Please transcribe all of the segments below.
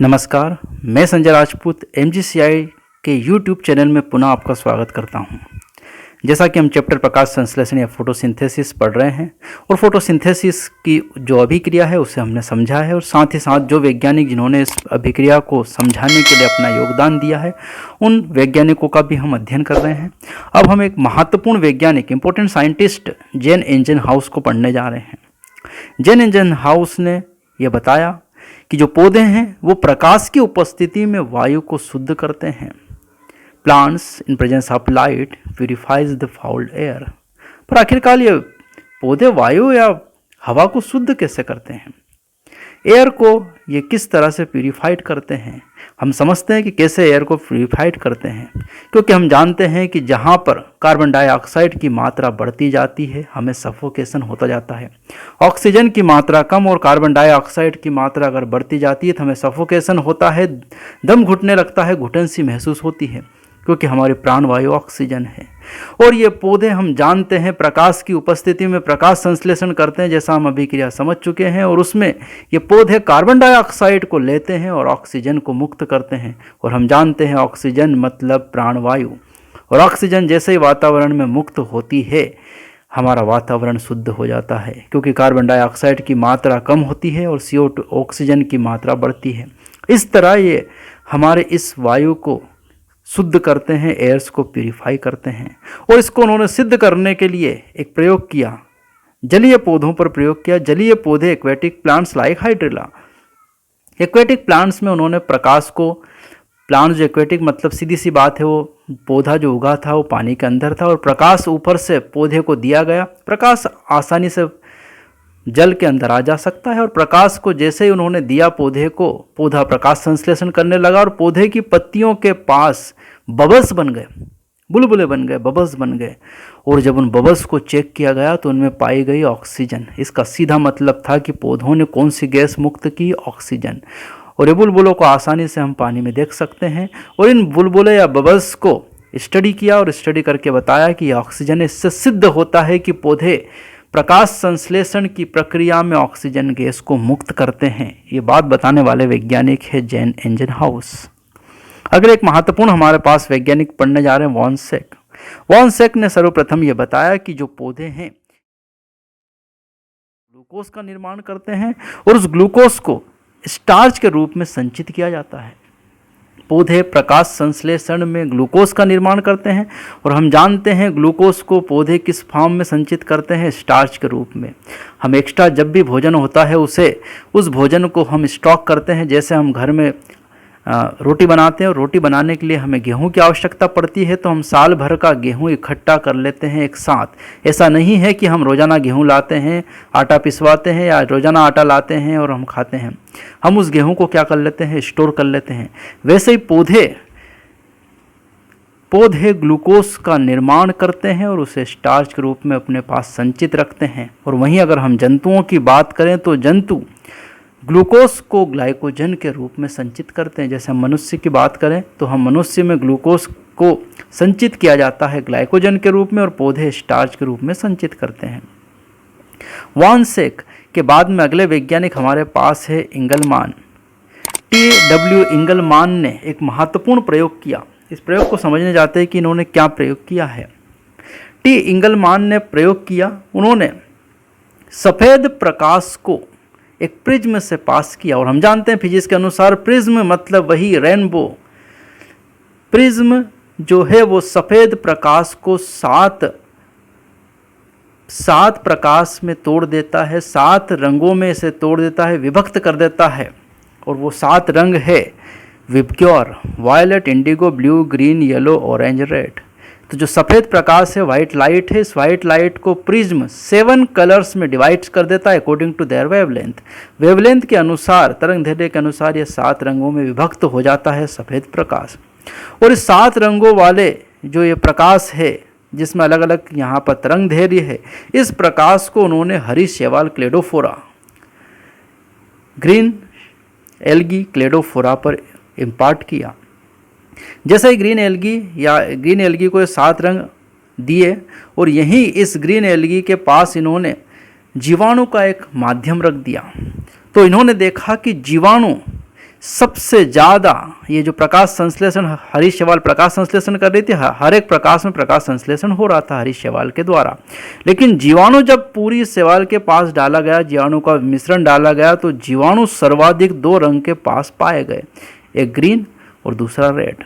नमस्कार, मैं संजय राजपूत MGCI के YouTube चैनल में पुनः आपका स्वागत करता हूं। जैसा कि हम चैप्टर प्रकाश संश्लेषण या फोटोसिंथेसिस पढ़ रहे हैं और फोटोसिंथेसिस की जो अभिक्रिया है उसे हमने समझा है और साथ ही साथ जो वैज्ञानिक जिन्होंने इस अभिक्रिया को समझाने के लिए अपना योगदान दिया है उन वैज्ञानिकों का भी हम अध्ययन कर रहे हैं। अब हम एक महत्वपूर्ण वैज्ञानिक इम्पोर्टेंट साइंटिस्ट जेन एंजनहाउस को पढ़ने जा रहे हैं। जेन एंजनहाउस ने यह बताया कि जो पौधे हैं वो प्रकाश की उपस्थिति में वायु को शुद्ध करते हैं। Plants in presence of light purifies the fouled air. पर आखिरकार ये पौधे वायु या हवा को शुद्ध कैसे करते हैं? एयर को ये किस तरह से प्यूरिफाइड करते हैं? हम समझते हैं कि कैसे एयर को प्यूरिफाइड करते हैं, क्योंकि हम जानते हैं कि जहाँ पर कार्बन डाइऑक्साइड की मात्रा बढ़ती जाती है हमें सफोकेशन होता जाता है। ऑक्सीजन की मात्रा कम और कार्बन डाइऑक्साइड की मात्रा अगर बढ़ती जाती है तो हमें सफोकेशन होता है, दम घुटने लगता है, घुटन सी महसूस होती है, क्योंकि हमारी प्राणवायु ऑक्सीजन है। और ये पौधे हम जानते हैं प्रकाश की उपस्थिति में प्रकाश संश्लेषण करते हैं, जैसा हम अभिक्रिया समझ चुके हैं, और उसमें ये पौधे कार्बन डाइऑक्साइड को लेते हैं और ऑक्सीजन को मुक्त करते हैं। और हम जानते हैं ऑक्सीजन मतलब प्राणवायु, और ऑक्सीजन जैसे ही वातावरण में मुक्त होती है हमारा वातावरण शुद्ध हो जाता है, क्योंकि कार्बन डाइऑक्साइड की मात्रा कम होती है और CO2 ऑक्सीजन की मात्रा बढ़ती है। इस तरह ये हमारे इस वायु को शुद्ध करते हैं, एयर्स को प्यूरिफाई करते हैं। और इसको उन्होंने सिद्ध करने के लिए एक प्रयोग किया, जलीय पौधों पर प्रयोग किया। जलीय पौधे aquatic plants like hydrilla. Aquatic plants में उन्होंने प्रकाश को, प्लांट जो एक्वेटिक मतलब सीधी सी बात है, वो पौधा जो उगा था वो पानी के अंदर था और प्रकाश ऊपर से पौधे को दिया गया। प्रकाश आसानी से जल के अंदर आ जा सकता है और प्रकाश को जैसे ही उन्होंने दिया पौधे को, पौधा प्रकाश संश्लेषण करने लगा और पौधे की पत्तियों के पास बबल्स बन गए, बुलबुले बन गए, बबल्स बन गए। और जब उन बबल्स को चेक किया गया तो उनमें पाई गई ऑक्सीजन। इसका सीधा मतलब था कि पौधों ने कौन सी गैस मुक्त की? ऑक्सीजन। और ये बुलबुलों को आसानी से हम पानी में देख सकते हैं। और इन बुलबुले या बबल्स को स्टडी किया और स्टडी करके बताया कि ऑक्सीजन, इससे सिद्ध होता है कि पौधे प्रकाश संश्लेषण की प्रक्रिया में ऑक्सीजन गैस को मुक्त करते हैं। ये बात बताने वाले वैज्ञानिक है जेन एंजनहाउस। अगर एक महत्वपूर्ण हमारे पास वैज्ञानिक पढ़ने जा रहे हैं वॉन सेक। वॉन सेक ने सर्वप्रथम ये बताया कि जो पौधे हैं ग्लूकोज का निर्माण करते हैं और उस ग्लूकोज को स्टार्च के रूप में संचित किया जाता है। पौधे प्रकाश संश्लेषण में ग्लूकोज का निर्माण करते हैं और हम जानते हैं ग्लूकोज को पौधे किस फॉर्म में संचित करते हैं? स्टार्च के रूप में। हम एक्स्ट्रा जब भी भोजन होता है उस भोजन को हम स्टॉक करते हैं। जैसे हम घर में रोटी बनाते हैं और रोटी बनाने के लिए हमें गेहूं की आवश्यकता पड़ती है, तो हम साल भर का गेहूं इकट्ठा कर लेते हैं एक साथ। ऐसा नहीं है कि हम रोज़ाना गेहूं लाते हैं, आटा पिसवाते हैं, या रोज़ाना आटा लाते हैं और हम खाते हैं। हम उस गेहूं को क्या कर लेते हैं? स्टोर कर लेते हैं। वैसे ही पौधे ग्लूकोज का निर्माण करते हैं और उसे स्टार्च के रूप में अपने पास संचित रखते हैं। और वहीं अगर हम जंतुओं की बात करें तो जंतु ग्लूकोज को ग्लाइकोजन के रूप में संचित करते हैं। जैसे हम मनुष्य की बात करें तो हम मनुष्य में ग्लूकोज को संचित किया जाता है ग्लाइकोजन के रूप में और पौधे स्टार्च के रूप में संचित करते हैं। वॉन सेक के बाद में अगले वैज्ञानिक हमारे पास है इंगलमान। TW इंगलमान ने एक महत्वपूर्ण प्रयोग किया। इस प्रयोग को समझने जाते हैं कि इन्होंने क्या प्रयोग किया है। इंगलमान ने प्रयोग किया, उन्होंने सफ़ेद प्रकाश को एक प्रिज्म से पास किया। और हम जानते हैं फिजिक्स के अनुसार प्रिज्म मतलब वही रेनबो। प्रिज्म जो है वो सफ़ेद प्रकाश को सात प्रकाश में तोड़ देता है, 7 रंगों में इसे तोड़ देता है, विभक्त कर देता है। और वो 7 रंग है VIBGYOR, violet, indigo, blue, green, yellow, orange, red. तो जो सफ़ेद प्रकाश है, वाइट लाइट है, इस वाइट लाइट को प्रिज्म 7 कलर्स में डिवाइड कर देता है according to their wavelength. Wavelength के अनुसार, तरंग दैर्ध्य के अनुसार ये 7 रंगों में विभक्त हो जाता है सफ़ेद प्रकाश। और इस 7 रंगों वाले जो ये प्रकाश है, जिसमें अलग अलग यहाँ पर तरंग दैर्ध्य है, इस प्रकाश को उन्होंने हरी शैवाल क्लेडोफोरा, ग्रीन एल्गी क्लेडोफोरा पर इम्पार्ट किया। जैसे ही ग्रीन एल्गी को 7 रंग दिए और यहीं इस ग्रीन एल्गी के पास इन्होंने जीवाणु का एक माध्यम रख दिया, तो इन्होंने देखा कि जीवाणु सबसे ज़्यादा ये जो प्रकाश संश्लेषण हरीश शैवाल प्रकाश संश्लेषण कर रही थी, हर एक प्रकाश में प्रकाश संश्लेषण हो रहा था हरीश शैवाल के द्वारा। लेकिन जीवाणु जब पूरी शैवाल के पास डाला गया, जीवाणु का मिश्रण डाला गया, तो जीवाणु सर्वाधिक 2 रंग के पास पाए गए, एक ग्रीन और दूसरा रेड।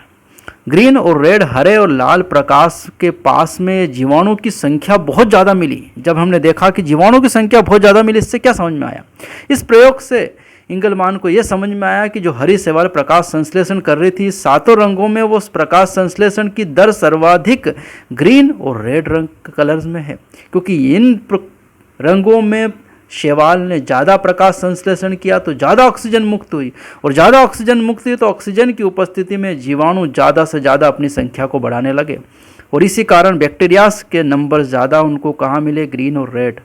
ग्रीन और रेड, हरे और लाल प्रकाश के पास में जीवाणु की संख्या बहुत ज़्यादा मिली। जब हमने देखा कि जीवाणु की संख्या बहुत ज़्यादा मिली, इससे क्या समझ में आया? इस प्रयोग से इंगलमान को यह समझ में आया कि जो हरी शैवाल प्रकाश संश्लेषण कर रही थी, 7 रंगों में वो प्रकाश संश्लेषण की दर सर्वाधिक ग्रीन और रेड रंग कलर्स में है, क्योंकि इन रंगों में शैवाल ने ज़्यादा प्रकाश संश्लेषण किया तो ज़्यादा ऑक्सीजन मुक्त हुई, और ज़्यादा ऑक्सीजन मुक्त हुई तो ऑक्सीजन की उपस्थिति में जीवाणु ज़्यादा से ज़्यादा अपनी संख्या को बढ़ाने लगे, और इसी कारण बैक्टीरियाज के नंबर ज़्यादा उनको कहाँ मिले? ग्रीन और रेड।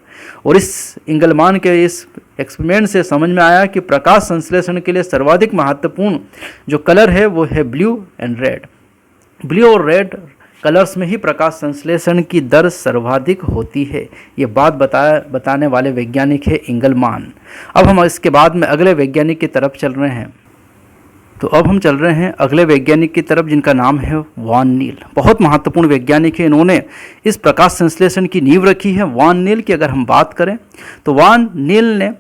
और इस इंगलमान के इस एक्सपेरिमेंट से समझ में आया कि प्रकाश संश्लेषण के लिए सर्वाधिक महत्वपूर्ण जो कलर है वो है ब्लू एंड रेड। ब्लू और रेड कलर्स में ही प्रकाश संश्लेषण की दर सर्वाधिक होती है। ये बात बताने वाले वैज्ञानिक है इंगलमान। अब हम इसके बाद में अगले वैज्ञानिक की तरफ चल रहे हैं। तो अब हम चल रहे हैं अगले वैज्ञानिक की तरफ, जिनका नाम है वान नील। बहुत महत्वपूर्ण वैज्ञानिक है, इन्होंने इस प्रकाश संश्लेषण की नींव रखी है। वान नील की अगर हम बात करें तो वान नील ने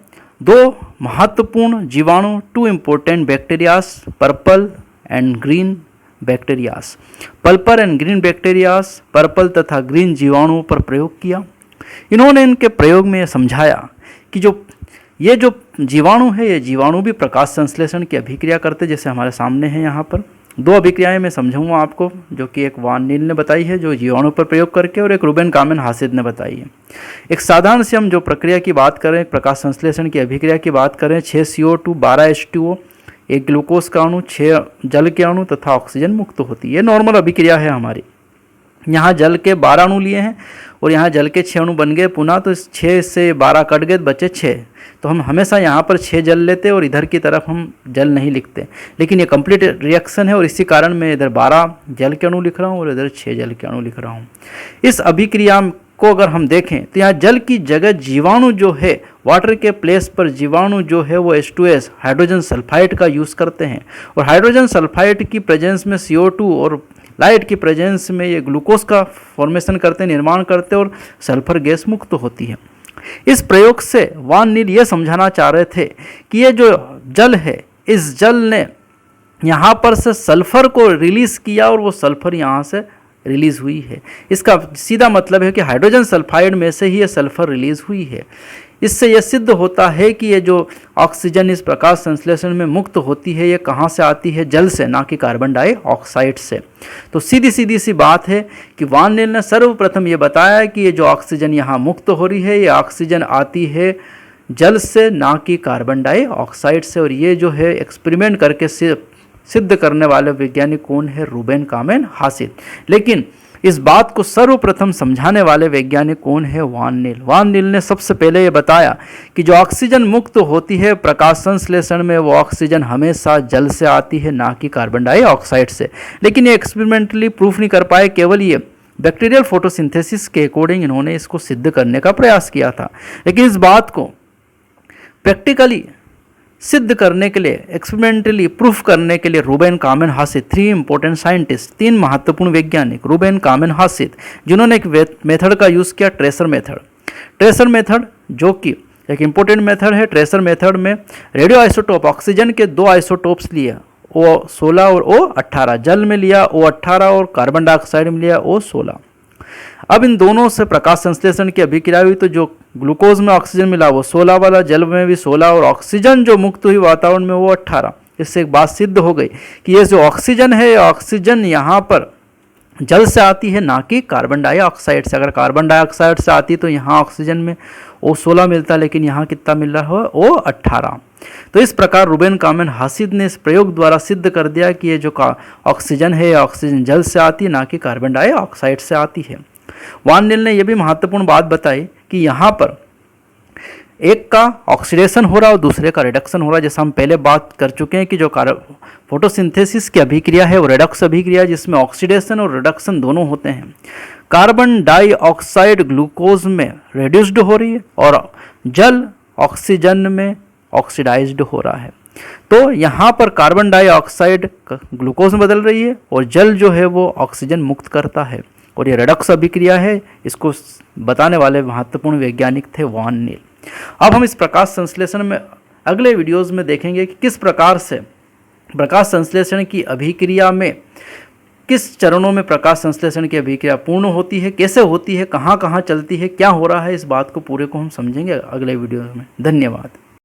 2 महत्वपूर्ण जीवाणु, 2 important bacterias, purple and green bacterias, purple and green bacterias, purple तथा ग्रीन जीवाणुओं पर प्रयोग किया। इन्होंने इनके प्रयोग में समझाया कि ये जो जीवाणु है, ये जीवाणु भी प्रकाश संश्लेषण की अभिक्रिया करते, जैसे हमारे सामने है यहाँ पर 2 अभिक्रियाएं मैं समझाऊंगा आपको, जो कि एक वान नील ने बताई है जो जीवाणु पर प्रयोग करके, और एक रूबेन कामेन हासिद ने बताई है। एक साधारण से हम जो प्रक्रिया की बात करें, प्रकाश संश्लेषण की अभिक्रिया की बात करें, 6 CO2, 12 H2O, 1 ग्लूकोज का अणु, 6 जल के अणु तथा ऑक्सीजन मुक्त होती है। ये नॉर्मल अभिक्रिया है हमारी। यहाँ जल के 12 अणु लिए हैं और यहाँ जल के 6 अणु बन गए पुनः, तो 6 से 12 कट गए, बचे 6। तो हम हमेशा यहाँ पर 6 जल लेते और इधर की तरफ हम जल नहीं लिखते, लेकिन ये कंप्लीट रिएक्शन है और इसी कारण मैं इधर 12 जल के अणु लिख रहा हूँ और इधर 6 जल के अणु लिख रहा हूँ। इस अभिक्रिया को अगर हम देखें तो यहाँ जल की जगह जीवाणु जो है, वाटर के प्लेस पर जीवाणु जो है वो H2S हाइड्रोजन सल्फाइड का यूज़ करते हैं, और हाइड्रोजन सल्फाइड की प्रेजेंस में CO2 और लाइट की प्रेजेंस में ये ग्लूकोज का फॉर्मेशन करते, निर्माण करते और सल्फर गैस मुक्त होती है। इस प्रयोग से वान नील ये समझाना चाह रहे थे कि ये जो जल है, इस जल ने यहाँ पर से सल्फर को रिलीज़ किया और वो सल्फर यहाँ से रिलीज़ हुई है। इसका सीधा मतलब है कि हाइड्रोजन सल्फाइड में से ही ये सल्फर रिलीज़ हुई है। इससे यह सिद्ध होता है कि ये जो ऑक्सीजन इस प्रकाश संश्लेषण में मुक्त होती है, ये कहाँ से आती है? जल से, ना कि कार्बन डाइऑक्साइड से। तो सीधी सी बात है कि वान नील ने सर्वप्रथम ये बताया कि ये जो ऑक्सीजन यहाँ मुक्त हो रही है, ये ऑक्सीजन आती है जल से, ना कि कार्बन डाइऑक्साइड से। और ये जो है एक्सपेरिमेंट करके सिद्ध करने वाले वैज्ञानिक कौन है? रूबेन कामेन हासिद। लेकिन इस बात को सर्वप्रथम समझाने वाले वैज्ञानिक कौन है? वान नील। वान नील ने सबसे पहले ये बताया कि जो ऑक्सीजन मुक्त होती है प्रकाश संश्लेषण में, वो ऑक्सीजन हमेशा जल से आती है, ना कि कार्बन डाइऑक्साइड से। लेकिन ये एक्सपेरिमेंटली प्रूफ नहीं कर पाए, केवल ये बैक्टीरियल फोटोसिंथेसिस के अकॉर्डिंग इन्होंने इसको सिद्ध करने का प्रयास किया था। लेकिन इस बात को प्रैक्टिकली सिद्ध करने के लिए, एक्सपेरिमेंटली प्रूफ करने के लिए रूबेन कामेन हासिद, 3 इंपॉर्टेंट साइंटिस्ट, 3 महत्वपूर्ण वैज्ञानिक, रूबेन कामेन हासिद, जिन्होंने एक मेथड का यूज़ किया, ट्रेसर मेथड। ट्रेसर मेथड जो कि एक इंपॉर्टेंट मेथड है। ट्रेसर मेथड में रेडियो आइसोटोप, ऑक्सीजन के 2 आइसोटोप्स लिए, O16 और O18, जल में लिया O18 और कार्बन डाइऑक्साइड में लिया O16। अब इन दोनों से प्रकाश संश्लेषण की अभिक्रिया हुई, तो जो ग्लूकोज में ऑक्सीजन मिला वो 16 वाला, जल में भी 16, और ऑक्सीजन जो मुक्त हुई वातावरण में वो 18। इससे एक बात सिद्ध हो गई कि ये जो ऑक्सीजन है, ऑक्सीजन यहाँ पर जल से आती है, ना कि कार्बन डाइऑक्साइड से। अगर कार्बन डाइऑक्साइड से आती तो यहाँ ऑक्सीजन में O16 मिलता, लेकिन यहाँ कितना मिल रहा है? O18। तो इस प्रकार रूबेन कामेन हासिद ने इस प्रयोग द्वारा सिद्ध कर दिया कि ये जो ऑक्सीजन है, ऑक्सीजन जल से आती है, ना कि कार्बन डाइऑक्साइड से आती है। वान नील ने यह भी महत्वपूर्ण बात बताई कि यहाँ पर एक का ऑक्सीडेशन हो रहा है और दूसरे का रिडक्शन हो रहा है। जैसा हम पहले बात कर चुके हैं कि जो फोटोसिंथेसिस की अभिक्रिया है वो रिडक्स अभिक्रिया, जिसमें ऑक्सीडेशन और रिडक्शन दोनों होते हैं। कार्बन डाइऑक्साइड ग्लूकोज में रिड्यूस्ड हो रही है और जल ऑक्सीजन में ऑक्सीडाइज्ड हो रहा है। तो यहाँ पर कार्बन डाइऑक्साइड ग्लूकोज में बदल रही है और जल जो है वो ऑक्सीजन मुक्त करता है, और ये रेडॉक्स अभिक्रिया है। इसको बताने वाले महत्वपूर्ण वैज्ञानिक थे वॉन नील। अब हम इस प्रकाश संश्लेषण में अगले वीडियोज़ में देखेंगे कि किस प्रकार से प्रकाश संश्लेषण की अभिक्रिया में किस चरणों में प्रकाश संश्लेषण की अभिक्रिया पूर्ण होती है, कैसे होती है, कहाँ कहाँ चलती है, क्या हो रहा है। इस बात को पूरे को हम समझेंगे अगले वीडियो में। धन्यवाद।